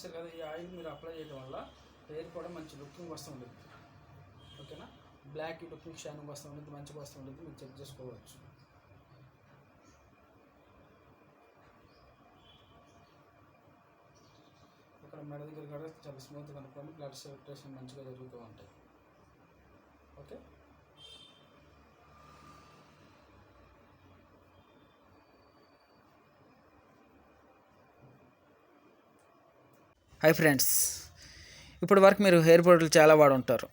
చూసారు కదా, ఈ ఆయిల్ మీరు అప్లై చేయడం వల్ల హెయిర్ కూడా మంచి లుకింగ్ వస్తూ ఉంటుంది. ఓకేనా, బ్లాక్ లుకింగ్ షైనింగ్ వస్తూ ఉంటుంది, మంచిగా వస్తూ ఉంటుంది. మీరు చెక్ చేసుకోవచ్చు. ఇక్కడ మెడ దగ్గర కూడా చాలా స్మూత్గా కనుక్కోండి, బ్లడ్ సర్క్యులేషన్ మంచిగా జరుగుతూ ఉంటాయి. ఓకే, హాయ్ ఫ్రెండ్స్, ఇప్పటి వరకు మీరు హెయిర్ ప్రొడక్ట్లు చాలా వాడుంటారు.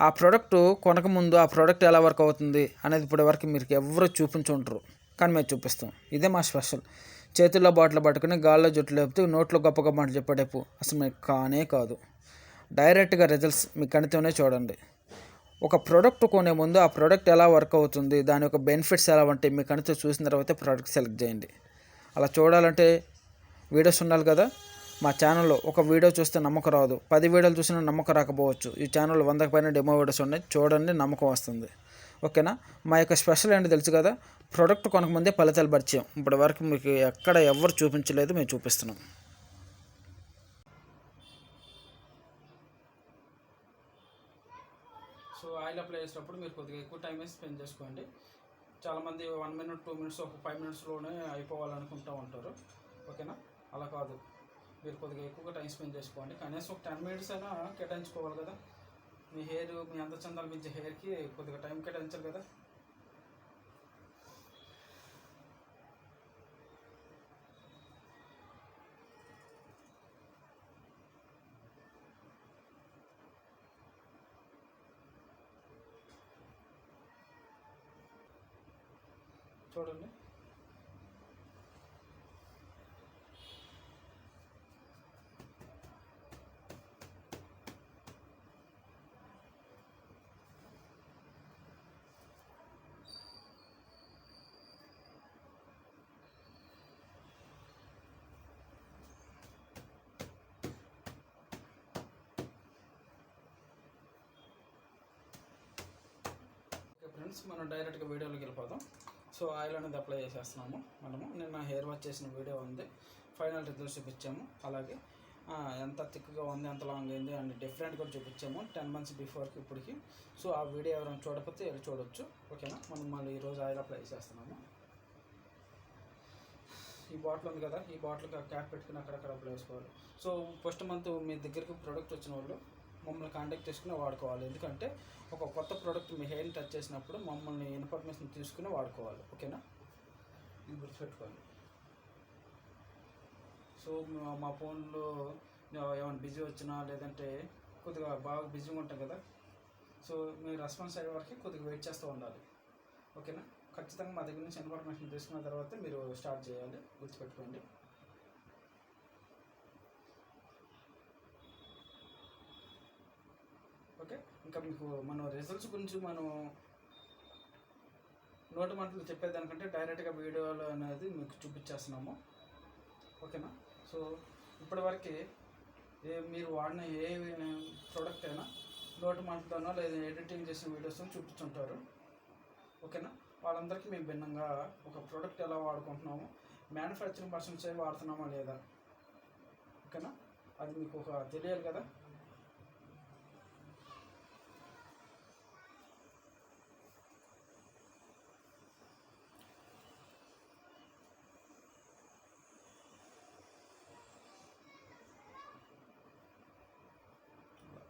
ఆ ప్రోడక్ట్ కొనకముందు ఆ ప్రోడక్ట్ ఎలా వర్క్ అవుతుంది అనేది ఇప్పటి వరకు మీరు ఎవరు చూపించుంటారు, కానీ మేము చూపిస్తాం. ఇదే మా స్పెషల్. చేతుల్లో బాటిల్ పట్టుకుని గాల్లో జుట్టు లేపుతూ నోట్లో గొప్ప గొప్ప మాటలు చెప్పేటప్పు అసలు మీకు కానే కాదు. డైరెక్ట్గా రిజల్ట్స్ మీ కణితోనే చూడండి. ఒక ప్రోడక్ట్ కొనే ముందు ఆ ప్రోడక్ట్ ఎలా వర్క్ అవుతుంది, దాని యొక్క బెనిఫిట్స్ ఎలా ఉంటాయి మీ కణితో చూసిన తర్వాత ప్రోడక్ట్ సెలెక్ట్ చేయండి. అలా చూడాలంటే వీడియోస్ ఉండాలి కదా. మా ఛానల్లో ఒక వీడియో చూస్తే నమ్మకం రాదు, 10 వీడియోలు చూసినా నమ్మకం రాకపోవచ్చు. ఈ ఛానల్లో 100కి పైన డెమో వీడియోస్ ఉన్నాయి, చూడండి, నమ్మకం వస్తుంది. ఓకేనా, మా యొక్క స్పెషల్ ఏంటో తెలుసు కదా, ప్రోడక్ట్ కొనకముందే ఫలితాలు పరిచయం. ఇప్పటి వరకు మీకు ఎక్కడ ఎవరు చూపించలేదు, మేము చూపిస్తున్నాం. సో ఆయిల్ అప్లై చేసేటప్పుడు మీరు కొద్దిగా ఎక్కువ టైం స్పెండ్ చేసుకోండి. చాలామంది 1 మినిట్ 2 మినిట్స్ ఒక 5 మినిట్స్లోనే అయిపోవాలనుకుంటూ ఉంటారు. ఓకేనా, అలా కాదు. మీరు కొద్దిగా ఎక్కువగా టైం స్పెండ్ చేసుకోండి. కనీసం ఒక 10 మినిట్స్ అయినా కేటాయించుకోవాలి కదా. మీ హెయిర్, మీ అందచందాలు మించే హెయిర్కి కొద్దిగా టైం కేటాయించాలి కదా. చూడండి, ఫ్రెండ్స్, మనం డైరెక్ట్గా వీడియోలోకి వెళ్ళిపోదాం. సో ఆయిల్ అనేది అప్లై చేసేస్తున్నాము. నిన్న హెయిర్ వాష్ చేసిన వీడియో ఉంది, ఫైనల్ రిజల్ట్స్ చూపించాము. అలాగే ఎంత థిక్గా ఉంది, ఎంత లాంగ్ అయింది అండ్ డిఫరెంట్ కూడా చూపించాము 10 మంత్స్ బిఫోర్కి ఇప్పటికి. సో ఆ వీడియో ఎవరైనా చూడకపోతే చూడొచ్చు. ఓకేనా, మనం మళ్ళీ ఈరోజు ఆయిల్ అప్లై చేసేస్తున్నాము. ఈ బాటిల్ ఉంది కదా, ఈ బాటిల్కి క్యాప్ పెట్టుకుని అక్కడక్కడ అప్లై చేసుకోవాలి. సో ఫస్ట్ మంత్ మీ దగ్గరికి ప్రోడక్ట్ వచ్చిన వాళ్ళు మమ్మల్ని కాంటాక్ట్ చేసుకుని వాడుకోవాలి. ఎందుకంటే ఒక కొత్త ప్రోడక్ట్ మీ హెయిర్ని టచ్ చేసినప్పుడు మమ్మల్ని ఇన్ఫర్మేషన్ తీసుకుని వాడుకోవాలి. ఓకేనా, ఇది గుర్తుపెట్టుకోండి. సో మా ఫోన్లో ఏమైనా బిజీ వచ్చినా, లేదంటే కొద్దిగా బాగా బిజీగా ఉంటాం కదా, సో మీరు రెస్పాన్స్ అయ్యే వరకు కొద్దిగా వెయిట్ చేస్తూ ఉండాలి. ఓకేనా, ఖచ్చితంగా మా దగ్గర నుంచి ఇన్ఫర్మేషన్ తీసుకున్న తర్వాత మీరు స్టార్ట్ చేయాలి, గుర్తుపెట్టుకోండి. ఓకే, ఇంకా మీకు మనం రిజల్ట్స్ గురించి మనం నోటి మాటలు చెప్పేదానికంటే డైరెక్ట్గా వీడియోలో అనేది మీకు చూపించేస్తున్నాము. ఓకేనా, సో ఇప్పటివరకు మీరు వాడిన ఏ ప్రోడక్ట్ అయినా నోటి మాటలతోనో లేదా ఎడిటింగ్ చేసిన వీడియోస్తో చూపించుంటారు. ఓకేనా, వాళ్ళందరికీ మేము భిన్నంగా ఒక ప్రోడక్ట్ ఎలా వాడుకుంటున్నామో, మ్యానుఫ్యాక్చరింగ్ పర్సన్స్ వాడుతున్నామా లేదా, ఓకేనా, అది మీకు ఒక తెలియాలి కదా.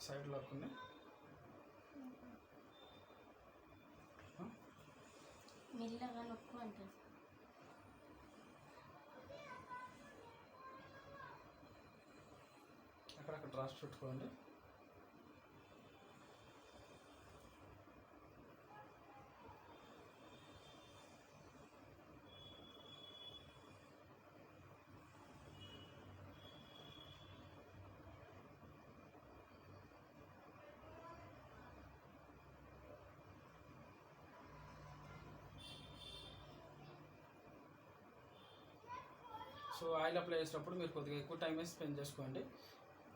సైడ్ లాక్కుని మెల్లగా నొక్కు అంటారు. అక్కడక్కడ డ్రాస్ పెట్టుకోండి. సో ఆయిల్ అప్లై చేసేటప్పుడు మీరు కొద్దిగా ఎక్కువ టైం స్పెండ్ చేసుకోండి.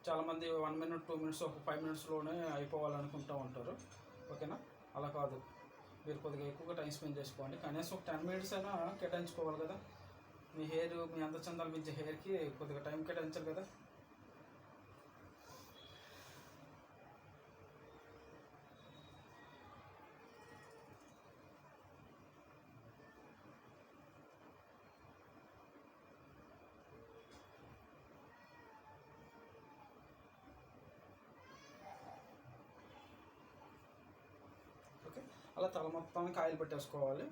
చాలామంది 1 మినిట్ 2 మినిట్స్ ఒక 5 మినిట్స్లోనే అయిపోవాలనుకుంటూ ఉంటారు. ఓకేనా, అలా కాదు. మీరు కొద్దిగా ఎక్కువగా టైం స్పెండ్ చేసుకోండి. కనీసం ఒక 10 మినిట్స్ అయినా కేటాయించుకోవాలి కదా. మీ హెయిర్ మీ అందచందాలు మించే హెయిర్కి కొద్దిగా టైం కేటాయించాలి కదా. ఓకే, అలా తల మొత్తానికి ఆయిల్ పెట్టేసుకోవాలి.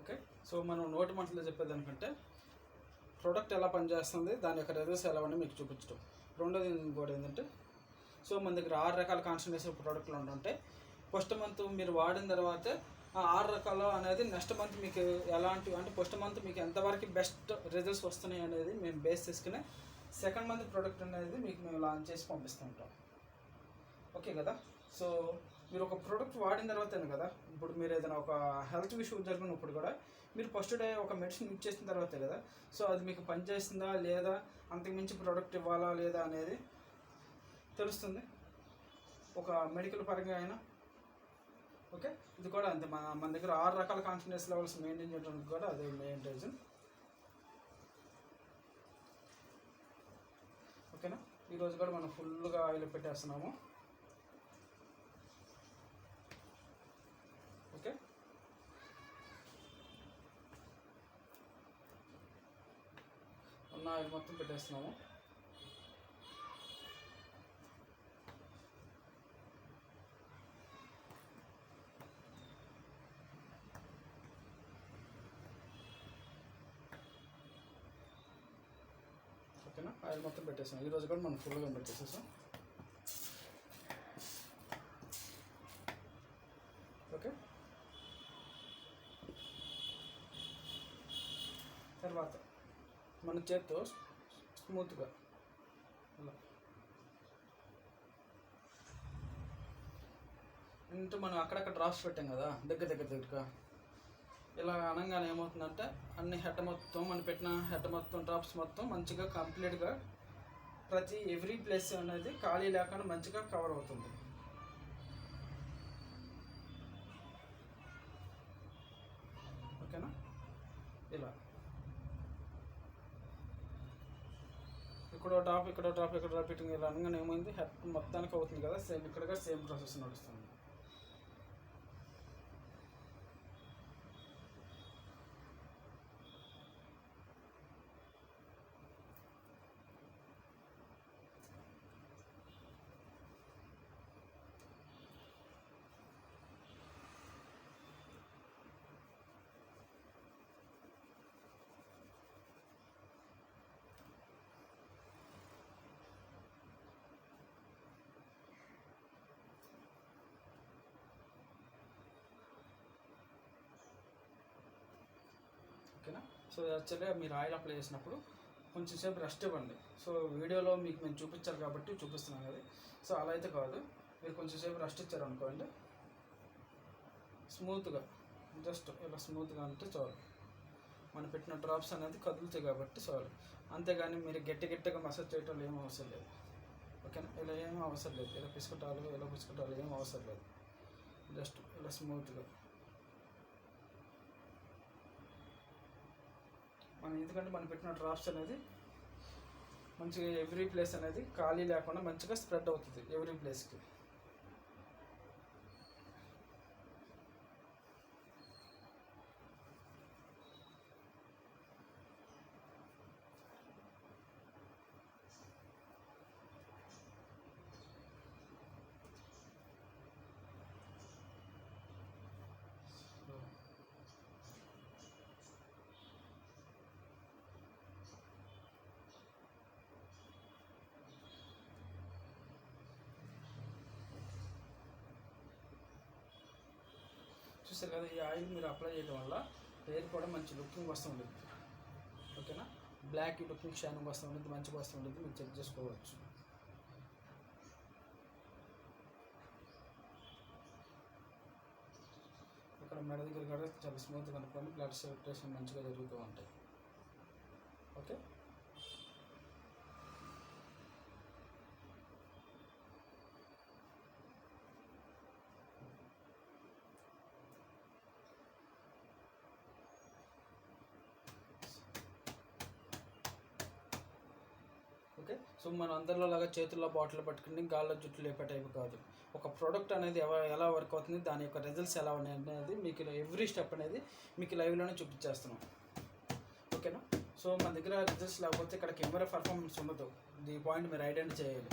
ఓకే, సో మనం నోటి మంటలో చెప్పేదానికంటే ప్రోడక్ట్ ఎలా పనిచేస్తుంది, దాని యొక్క రిజల్ట్స్ ఎలా ఉన్నాయి మీకు చూపించడం. రెండోది ఇంకోటి ఏంటంటే, సో మన దగ్గర 6 రకాల కాన్సన్ట్రేషన్ ప్రోడక్ట్లు ఉంటుంటాయి. ఫస్ట్ మంత్ మీరు వాడిన తర్వాతే ఆ 6 రకాలు అనేది నెక్స్ట్ మంత్ మీకు ఎలాంటి అంటే ఫస్ట్ మంత్ మీకు ఎంతవరకు బెస్ట్ రిజల్ట్స్ వస్తున్నాయి అనేది మేము బేస్ చేసుకుని సెకండ్ మంత్ ప్రోడక్ట్ అనేది మీకు మేము లాంచ్ చేసి పంపిస్తూ ఉంటాం. ఓకే కదా. సో మీరు ఒక ప్రోడక్ట్ వాడిన తర్వాతనే కదా, ఇప్పుడు మీరు ఏదైనా ఒక హెల్త్ ఇష్యూ జరిగినప్పుడు కూడా మీరు ఫస్ట్ డే ఒక మెడిసిన్ యూజ్ చేసిన తర్వాతే కదా, సో అది మీకు పనిచేస్తుందా లేదా, అంతకుమించి ప్రోడక్ట్ ఇవ్వాలా లేదా అనేది తెలుస్తుంది ఒక మెడికల్ పరంగా అయినా. ఓకే, ఇది కూడా అంతే. మన దగ్గర 6 రకాల కాన్ఫిడెన్స్ లెవెల్స్ మెయింటైన్ చేయడానికి కూడా అదే మెయిన్ రీజన్. ఓకేనా, ఈరోజు కూడా మనం ఫుల్గా ఆయిల్ పెట్టేస్తున్నాము. ఓకే, ఉన్న ఆయిల్ మొత్తం పెట్టేస్తున్నాము. ఓకేనా, ఆయిల్ మొత్తం పెట్టేసాం. ఈరోజు కూడా మనం ఫుల్గా పెట్టేసేసాం. ఓకే, తర్వాత మన చేత్తో స్మూత్గా ఇలా అంటే మనం అక్కడక్కడ డ్రాప్స్ పెట్టాం కదా దగ్గరగా, ఇలా అనగానే ఏమవుతుందంటే అన్ని హెడ్ మొత్తం మనం పెట్టిన హెడ్ మొత్తం డ్రాప్స్ మొత్తం మంచిగా కంప్లీట్గా ప్రతి ఎవ్రీ ప్లేస్ అనేది ఖాళీ లేకుండా మంచిగా కవర్ అవుతుంది. ఓకేనా, ఇలా ఇక్కడ డ్రాప్ పెట్టింగ్ ఇలా అనగానే ఏమైంది, హెడ్ మొత్తానికి అవుతుంది కదా. సేమ్ ఇక్కడ కూడా సేమ్ ప్రాసెస్ నడుస్తుంది. ఓకేనా, సో యాక్చువల్గా మీరు ఆయిల్ అప్లై చేసినప్పుడు కొంచెం సేపు రెస్ట్ ఇవ్వండి. సో వీడియోలో మీకు మేము చూపించాలి కాబట్టి చూపిస్తున్నాను అది. సో అలా అయితే కాదు, మీరు కొంచెం సేపు రెస్ట్ ఇచ్చారనుకోండి, స్మూత్గా జస్ట్ ఇలా స్మూత్గా అంటే చాలు. మనం పెట్టిన డ్రాప్స్ అనేది కదులుతాయి కాబట్టి చాలు. అంతేగాని మీరు గట్టిగా మసాజ్ చేయటం ఏం అవసరం లేదు. ఓకేనా, ఇలా ఏమీ అవసరం లేదు. ఇలా పిసుకటాలు ఏం అవసరం లేదు. జస్ట్ ఇలా స్మూత్గా ఎందుకంటే మనం పెట్టిన డ్రాప్స్ అనేది మంచిగా ఎవ్రీ ప్లేస్ అనేది ఖాళీ లేకుండా మంచిగా స్ప్రెడ్ అవుతుంది ఎవ్రీ ప్లేస్కి. చూస్తారు కదా, ఈ ఆయిల్ మీరు అప్లై చేయడం వల్ల హెయిర్ కూడా మంచి లుకింగ్ వస్తూ ఉంటుంది. ఓకేనా, బ్లాక్ లుకింగ్ షైనింగ్ వస్తూ ఉంటుంది, మంచిగా వస్తూ ఉంటుంది. మీరు చెక్ చేసుకోవచ్చు. ఇక్కడ మెడ దగ్గర కూడా చాలా స్మూత్గా కనుక్కోండి, బ్లడ్ సర్క్యులేషన్ మంచిగా జరుగుతూ ఉంటాయి. Okay, okay. సో మన అందరిలో లాగా చేతుల్లో బాటిల్ పట్టుకుని గాల్లో జుట్టు లేపే టైప్ కాదు. ఒక ప్రోడక్ట్ అనేది ఎలా వర్క్ అవుతుంది, దాని యొక్క రిజల్ట్స్ ఎలా ఉన్నాయి అనేది మీకు ఎవ్రీ స్టెప్ అనేది మీకు లైవ్లోనే చూపించేస్తున్నాం. ఓకేనా, సో మన దగ్గర రిజల్ట్స్ లేకపోతే ఇక్కడ కెమెరా పర్ఫార్మెన్స్ ఉండదు. ఈ పాయింట్ మీరు ఐడెంటిఫై చేయాలి.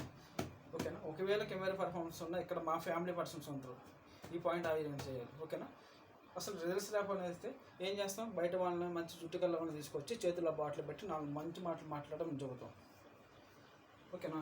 ఓకేనా, ఒకవేళ కెమెరా పర్ఫార్మెన్స్ ఉన్నా ఇక్కడ మా ఫ్యామిలీ పర్సన్స్ ఉంటారు, ఈ పాయింట్ ఐడెంటిఫై చేయాలి. ఓకేనా, అసలు రిజల్ట్స్ లేకపోతే ఏం చేస్తాం, బయట వాళ్ళని మంచి జుట్టుకల్ల వాళ్ళని తీసుకొచ్చి చేతుల్లో బాటిల్ పెట్టి నాకు మంచి మాటలు మాట్లాడడం చెబుతాం. ఓకేనా,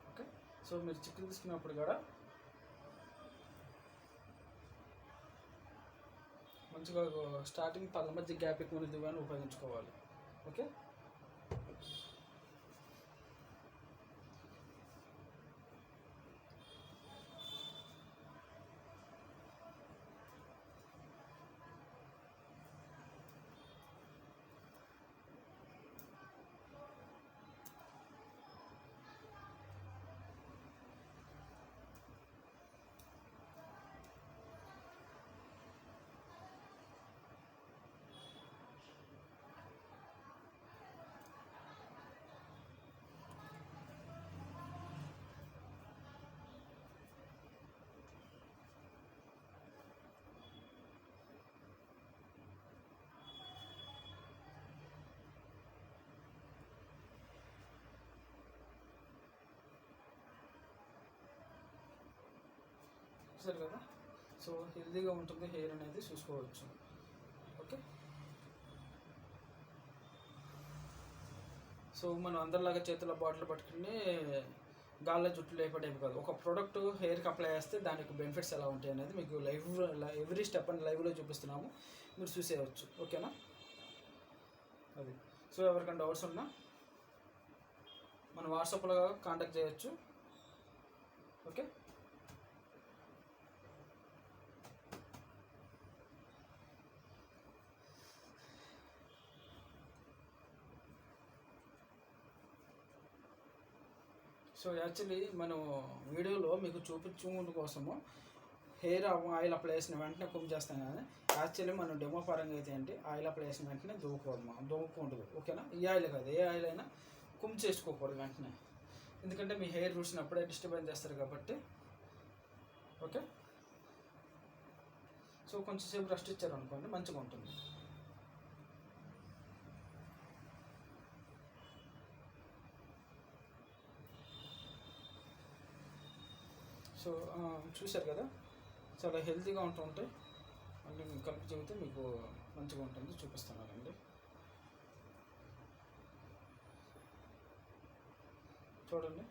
ఓకే. సో మీరు చికెన్ తీసుకున్నప్పుడు కూడా మంచిగా స్టార్టింగ్ పళ్ళ మధ్య గ్యాప్ ఎక్కువ ఉంది కానీ ఉపయోగించుకోవాలి. ఓకే, చూసారు కదా. సో హెల్తీగా ఉంటుంది హెయిర్ అనేది, చూసుకోవచ్చు. ఓకే, సో మనం అందరిలాగా చేతుల బాటిల్ పట్టుకుని గాల్లో జుట్టు లేపటేవి కాదు. ఒక ప్రోడక్ట్ హెయిర్కి అప్లై చేస్తే దాని యొక్క బెనిఫిట్స్ ఎలా ఉంటాయి అనేది మీకు ఎవ్రీ స్టెప్ అని లైవ్లో చూపిస్తున్నాము, మీరు చూసేయవచ్చు. ఓకేనా, అది. సో ఎవరికైనా డౌట్స్ ఉన్నా మన వాట్సాప్లో కాంటాక్ట్ చేయొచ్చు. ఓకే, సో యాక్చువల్లీ మనం వీడియోలో మీకు చూపించడం కోసము హెయిర్ ఆయిల్ అప్లై చేసిన వెంటనే కుమ్ చేస్తాం కానీ యాక్చువల్లీ మనం డెమో పరంగా అయితే ఏంటి, ఆయిల్ అప్లై చేసిన వెంటనే దూకుంటుంది. ఓకేనా, ఈ ఆయిల్ కాదు, ఏ ఆయిల్ అయినా కుమ్ చేసుకోకూడదు వెంటనే, ఎందుకంటే మీ హెయిర్ రూట్స్ని అప్పుడే డిస్టర్బెన్స్ చేస్తారు కాబట్టి. ఓకే, సో కొంచెం సేపు రెస్ట్ ఇచ్చారనుకోండి మంచిగా ఉంటుంది. సో చూశారు కదా, చాలా హెల్తీగా ఉంటుంటాయి. అన్నీ కలిపి చెబితే మీకు మంచిగా ఉంటుంది, చూపిస్తున్నానండి. చూడండి,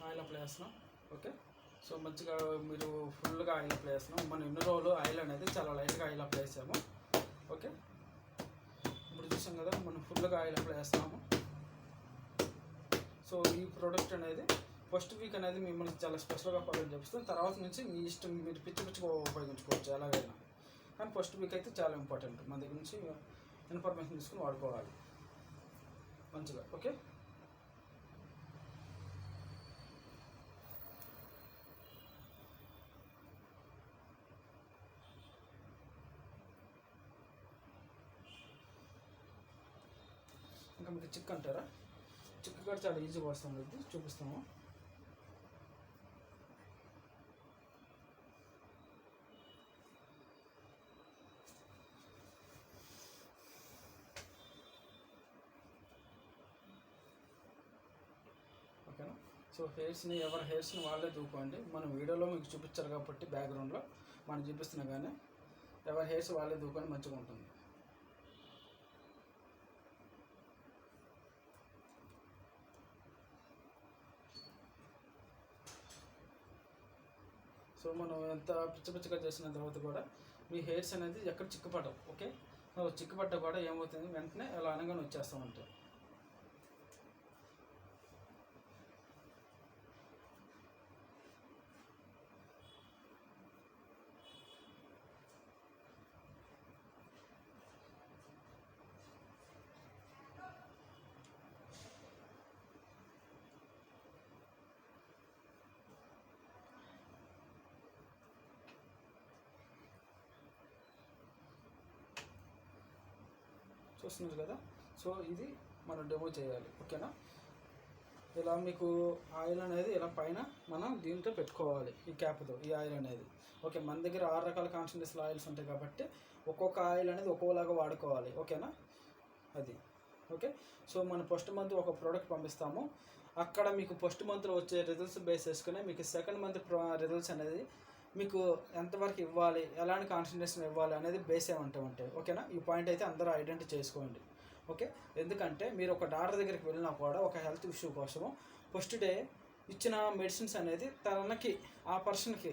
ఆయిల్ అప్లై చేస్తున్నాం. ఓకే, సో మంచిగా మీరు ఫుల్గా ఆయిల్ అప్లై చేస్తున్నాం. మనం ఎన్ని రోజులు ఆయిల్ అనేది చాలా లైట్గా ఆయిల్ అప్లై చేసాము. ఓకే, ఇప్పుడు చూసాం కదా మనం ఫుల్గా ఆయిల్ అప్లై చేస్తున్నాము. సో ఈ ప్రోడక్ట్ అనేది ఫస్ట్ వీక్ అనేది మిమ్మల్ని చాలా స్పెషల్గా ఫాలో చేపిస్తాం. తర్వాత నుంచి మీ ఇష్టం, మీరు పిచ్చిగా ఉపయోగించుకోవచ్చు ఎలాగైనా, కానీ ఫస్ట్ వీక్ అయితే చాలా ఇంపార్టెంట్. మన దగ్గర నుంచి ఇన్ఫర్మేషన్ తీసుకుని వాడుకోవాలి. మంచిగా. ఓకే, ఇంకా మీకు చిక్ అంటారా? చిక్కు కూడా చాలా ఈజీగా వస్తుంది, చూపిస్తాము. ఓకేనా? సో ఎవరి హెయిర్స్ని వాళ్ళే దూకోండి. మనం వీడియోలో మీకు చూపించారు కాబట్టి బ్యాక్గ్రౌండ్లో మనం చూపిస్తున్నా కానీ ఎవరి హెయిర్స్ వాళ్ళే దూకొని మంచిగా ఉంటుంది. సో మనం ఎంత పిచ్చగా చేసిన తర్వాత కూడా మీ హెయిర్స్ అనేది ఎక్కడ చిక్కుపడవు. ఓకే, చిక్కుపడ్డా కూడా ఏమవుతుంది, వెంటనే అలా అనగానే వచ్చేస్తూ ఉంటాయి. చూస్తున్నారు కదా? సో ఇది మనం డెమో చేయాలి. ఓకేనా? ఇలా మీకు ఆయిల్ అనేది ఇలా పైన మనం దీంతో పెట్టుకోవాలి, ఈ క్యాప్తో ఈ ఆయిల్ అనేది. ఓకే, మన దగ్గర 6 రకాల కాన్సన్ట్రేషన్ ఆయిల్స్ ఉంటాయి కాబట్టి ఒక్కొక్క ఆయిల్ అనేది ఒక్కోలాగా వాడుకోవాలి. ఓకేనా? అది ఓకే. సో మనం ఫస్ట్ మంత్ ఒక ప్రోడక్ట్ పంపిస్తాము, అక్కడ మీకు ఫస్ట్ మంత్లో వచ్చే రిజల్ట్స్ బేస్ చేసుకుని మీకు సెకండ్ మంత్ రిజల్ట్స్ అనేది మీకు ఎంతవరకు ఇవ్వాలి, ఎలాంటి కాన్సన్ట్రేషన్ ఇవ్వాలి అనేది బేస్ ఉంటాయి. ఓకేనా? ఈ పాయింట్ అయితే అందరూ ఐడెంటిఫై చేసుకోండి. ఓకే, ఎందుకంటే మీరు ఒక డాక్టర్ దగ్గరికి వెళ్ళినా కూడా ఒక హెల్త్ ఇష్యూ కోసము ఫస్ట్ డే ఇచ్చిన మెడిసిన్స్ అనేది తనకి ఆ పర్సన్కి,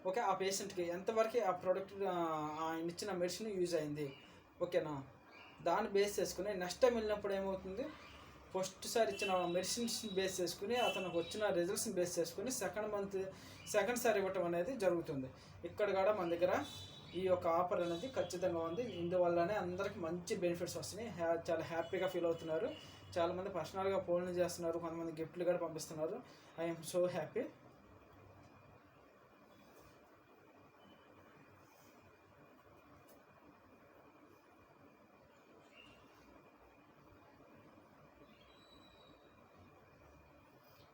ఓకే, ఆ పేషెంట్కి ఎంతవరకు ఆ ప్రోడక్ట్ ఆయన ఇచ్చిన మెడిసిన్ యూజ్ అయింది. ఓకేనా? దాన్ని బేస్ చేసుకుని నెక్స్ట్ టైం వెళ్ళినప్పుడు ఏమవుతుంది, ఫస్ట్ సారి ఇచ్చిన మెడిసిన్స్ బేస్ చేసుకుని అతనికి వచ్చిన రిజల్ట్స్ని బేస్ చేసుకుని సెకండ్ సారి ఇవ్వటం అనేది జరుగుతుంది. ఇక్కడ కూడా మన దగ్గర ఈ యొక్క ఆఫర్ అనేది ఖచ్చితంగా ఉంది. ఇందువల్లనే అందరికీ మంచి బెనిఫిట్స్ వస్తున్నాయి, చాలా హ్యాపీగా ఫీల్ అవుతున్నారు. చాలామంది పర్సనల్గా ఫోన్లు చేస్తున్నారు, కొంతమంది గిఫ్ట్లు కూడా పంపిస్తున్నారు. I'm so happy.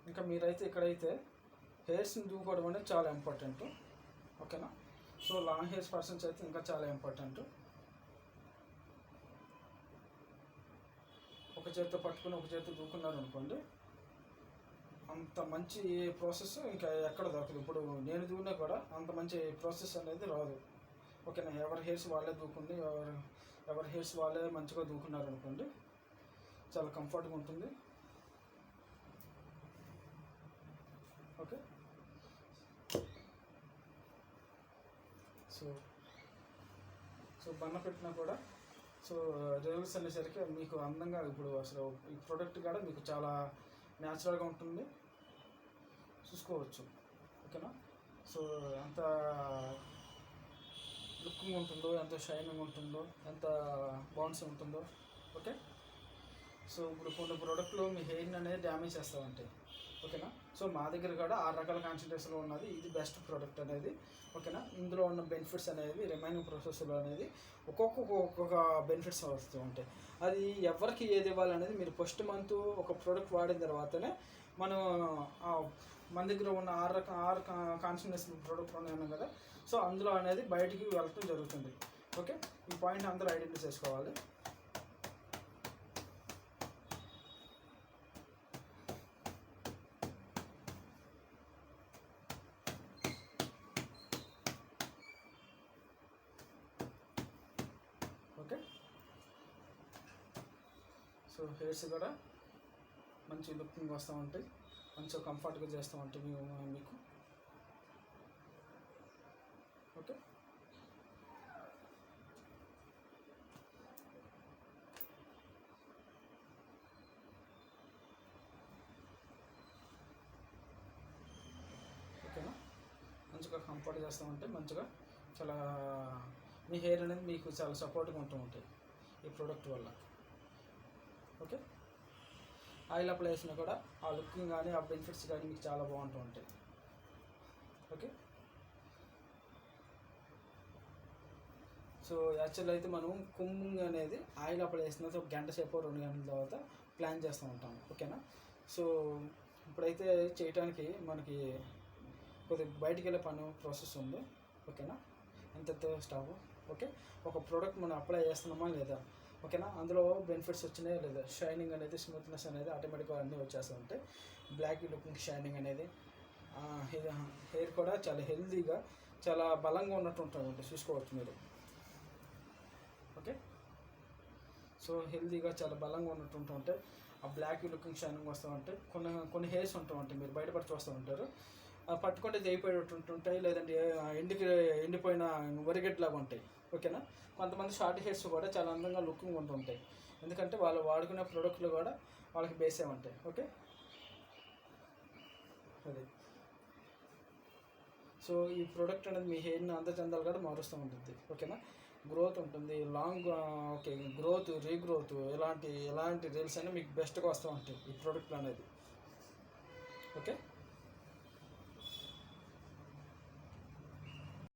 ఇంకా మీరైతే ఇక్కడైతే హెయిర్స్ని దూకోవడం అనేది చాలా ఇంపార్టెంట్. ఓకేనా? సో లాంగ్ హెయిర్స్ పర్సన్స్ అయితే ఇంకా చాలా ఇంపార్టెంట్. ఒక చేతితో పట్టుకుని ఒక చేతితో దూకున్నారు అనుకోండి, అంత మంచి ప్రాసెస్ ఇంకా ఎక్కడ దొరకదు. ఇప్పుడు నేను దూకినా కూడా అంత మంచి ప్రాసెస్ అనేది రాదు. ఓకేనా? ఎవరి హెయిర్స్ వాళ్ళే దూకుంది, ఎవరి హెయిర్స్ వాళ్ళే మంచిగా దూకున్నారు అనుకోండి, చాలా కంఫర్ట్గా ఉంటుంది. ఓకే, సో బన్న పెట్టినా కూడా సో రిజల్ట్స్ అనేసరికి మీకు అందంగా ఇప్పుడు అసలు ఈ ప్రోడక్ట్ కూడా మీకు చాలా న్యాచురల్గా ఉంటుంది, చూసుకోవచ్చు. ఓకేనా? సో ఎంత లుకింగ్ ఉంటుందో, ఎంత షైనింగ్ ఉంటుందో, ఎంత బౌన్స్ ఉంటుందో. ఓకే, సో ఇప్పుడు కొన్ని ప్రోడక్ట్లు మీ హెయిర్ని అనేది డ్యామేజ్ చేస్తూ ఉంటాయి. ఓకేనా? సో మా దగ్గర కూడా 6 రకాల కాన్సన్ట్రేషన్లో ఉన్నది ఇది బెస్ట్ ప్రోడక్ట్ అనేది. ఓకేనా? ఇందులో ఉన్న బెనిఫిట్స్ అనేవి రిమైనింగ్ ప్రాసెస్లో అనేది ఒక్కొక్క బెనిఫిట్స్ వస్తూ ఉంటాయి. అది ఎవరికి ఏది ఇవ్వాలనేది మీరు ఫస్ట్ మంత్ ఒక ప్రోడక్ట్ వాడిన తర్వాతనే మనం మన దగ్గర ఉన్న 6 కాన్సన్ట్రేషన్ ప్రోడక్ట్ ఉన్నాయన్నాం కదా, సో అందులో అనేది బయటికి వెళ్ళటం జరుగుతుంది. ఓకే, ఈ పాయింట్ అందరూ ఐడెంటిఫై చేసుకోవాలి. ఓకే, సో హెయిర్స్ కూడా మంచి లుకింగ్ వస్తూ ఉంటాయి, మంచిగా కంఫర్ట్గా చేస్తూ ఉంటాయి మీకు. ఓకే, ఓకేనా? మంచిగా కంఫర్ట్ చేస్తూ ఉంటే మంచిగా చాలా మీ హెయిర్ అనేది మీకు చాలా సపోర్ట్గా ఉంటూ ఉంటాయి ఈ ప్రోడక్ట్ వల్ల. ఓకే. ఆయిల్ అప్లై చేసినా కూడా ఆ లుకింగ్ కానీ ఆ బెనిఫిట్స్ కానీ మీకు చాలా బాగుంటూ ఉంటాయి. ఓకే, సో యాక్చువల్ అయితే మనం కుమ్మింగ్ అనేది ఆయిల్ అప్లై చేసిన తర్వాత ఒక గంట సేపు 2 గంటల తర్వాత ప్లాన్ చేస్తూ ఉంటాం. ఓకేనా, సో ఇప్పుడైతే చేయడానికి మనకి కొద్దిగా బయటికి వెళ్ళే పని ప్రాసెస్ ఉంది. ఓకేనా, ఎంతతో స్టాప్. ఓకే, ఒక ప్రోడక్ట్ మనం అప్లై చేస్తున్నామా లేదా, ఓకేనా, అందులో బెనిఫిట్స్ వచ్చినాయా లేదా, షైనింగ్ అనేది, స్మూత్నెస్ అనేది ఆటోమేటిక్గా అన్నీ వచ్చేస్తూ ఉంటాయి. బ్లాక్ లుకింగ్, షైనింగ్ అనేది, హెయిర్ కూడా చాలా హెల్తీగా చాలా బలంగా ఉన్నట్టు ఉంటుంది, చూసుకోవచ్చు మీరు. ఓకే, సో హెల్తీగా చాలా బలంగా ఉన్నట్టు ఉంటే ఆ బ్లాక్ లుకింగ్ షైనింగ్ వస్తూ ఉంటాయి. కొన్ని హెయిర్స్ ఉంటూ ఉంటాయి, మీరు బయటపడి చూస్తూ ఉంటారు, పట్టుకుంటే తెగిపోయేటట్టు ఉంటుంటాయి, లేదంటే ఎండిపోయిన వరిగడ్లాగా ఉంటాయి. ఓకేనా, కొంతమంది షార్ట్ హెయిర్స్ కూడా చాలా అందంగా లుకింగ్ ఉంటుంటాయి, ఎందుకంటే వాళ్ళు వాడుకునే ప్రోడక్ట్లు కూడా వాళ్ళకి బేసే ఉంటాయి. ఓకే, అది సో ఈ ప్రోడక్ట్ అనేది మీ హెయిర్ని అందచందాలు కూడా మారుస్తూ ఉంటుంది. ఓకేనా, గ్రోత్ ఉంటుంది, లాంగ్, ఓకే, గ్రోత్, రీగ్రోత్, ఎలాంటి రీల్స్ అయినా మీకు బెస్ట్గా వస్తూ ఉంటాయి ఈ ప్రోడక్ట్ అనేది. ఓకే.